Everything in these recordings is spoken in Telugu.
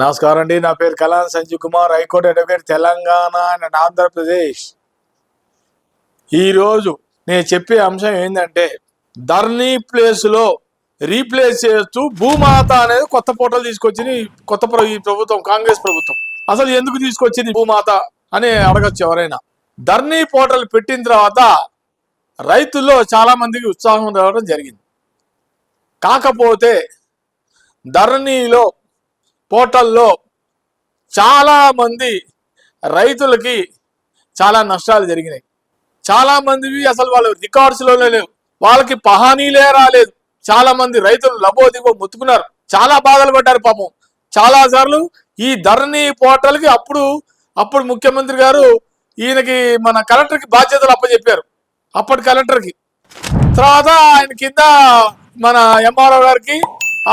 నమస్కారం అండి. నా పేరు Kalan Sanjeev Kumar, high court advocate, Telangana and Andhra Pradesh. ఈరోజు నేను చెప్పే అంశం ఏంటంటే, ధర్నీ ప్లేస్లో రీప్లేస్ చేస్తూ భూమాత అనేది కొత్త పోర్టల్ తీసుకొచ్చింది ఈ ప్రభుత్వం, కాంగ్రెస్ ప్రభుత్వం. అసలు ఎందుకు తీసుకొచ్చింది భూమాత అని అడగచ్చు ఎవరైనా. ధర్నీ పోర్టల్ పెట్టిన తర్వాత రైతుల్లో చాలా మందికి ఉత్సాహం రావడం జరిగింది. కాకపోతే ధర్నీలో పోర్టల్లో చాలామంది రైతులకి చాలా నష్టాలు జరిగినాయి. చాలామందివి అసలు వాళ్ళ రికార్డ్స్లోనే లేవు, వాళ్ళకి పహానీలే రాలేదు. చాలామంది రైతులు లబోదిబో ముత్తుకున్నారు, చాలా బాధలు పడ్డారు పాపం. చాలాసార్లు ఈ ధర్నీ పోర్టల్కి అప్పుడు ముఖ్యమంత్రి గారు ఈయనకి మన కలెక్టర్కి బాధ్యతలు అప్పచెప్పారు. అప్పటి కలెక్టర్కి, తర్వాత ఆయన కింద మన ఎంఆర్ఓ గారికి,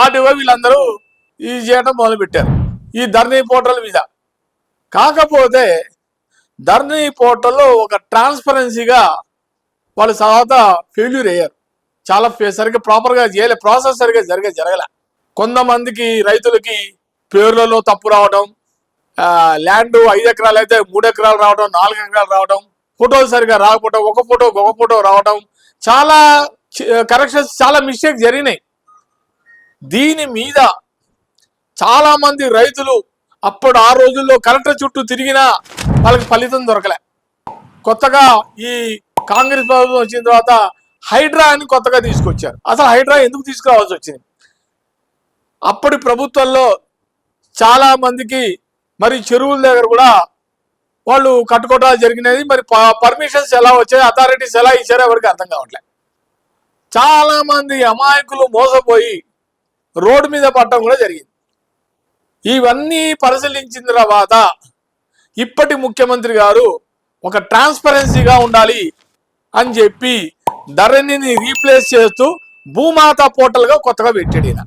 ఆర్డీఓ వీళ్ళందరూ ఈ చేయడం మొదలుపెట్టారు ఈ ధర్నీ పోర్టల్ మీద. కాకపోతే ధర్నీ పోర్టల్లో ఒక ట్రాన్స్పరెన్సీగా వాళ్ళు తర్వాత ఫెయిల్యూర్ అయ్యారు. చాలా సరిగ్గా ప్రాపర్గా చేయలే, ప్రాసెస్ సరిగ్గా జరగలే. కొంతమందికి రైతులకి పేర్లలో తప్పు రావడం, ల్యాండ్ 5 ఎకరాలు అయితే 3 ఎకరాలు రావడం, 4 ఎకరాలు రావడం, ఫోటోలు సరిగ్గా రాకపోవడం, ఒక ఫోటో రావడం, చాలా కరెక్షన్స్, చాలా మిస్టేక్ జరిగినాయి. దీని మీద చాలా మంది రైతులు అప్పుడు ఆ రోజుల్లో కలెక్టర్ చుట్టూ తిరిగినా వాళ్ళకి ఫలితం దొరకలే. కొత్తగా ఈ కాంగ్రెస్ ప్రభుత్వం వచ్చిన తర్వాత హైడ్రా అని కొత్తగా తీసుకొచ్చారు. అసలు హైడ్రా ఎందుకు తీసుకురావాల్సి వచ్చింది? అప్పటి ప్రభుత్వంలో చాలా మందికి మరి చెరువుల దగ్గర కూడా వాళ్ళు కట్టుకోవడాలు జరిగినది. మరి పర్మిషన్స్ ఎలా వచ్చాయి, అథారిటీస్ ఎలా ఇచ్చారో ఎవరికి అర్థం కావట్లేదు. చాలా మంది అమాయకులు మోసపోయి రోడ్డు మీద పడటం కూడా జరిగింది. ఇవన్నీ పరిశీలించిన తర్వాత ఇప్పటి ముఖ్యమంత్రి గారు ఒక ట్రాన్స్పరెన్సీగా ఉండాలి అని చెప్పి ధరణిని రీప్లేస్ చేస్తూ భూమాత పోర్టల్గా కొత్తగా పెట్టాడు ఈయన.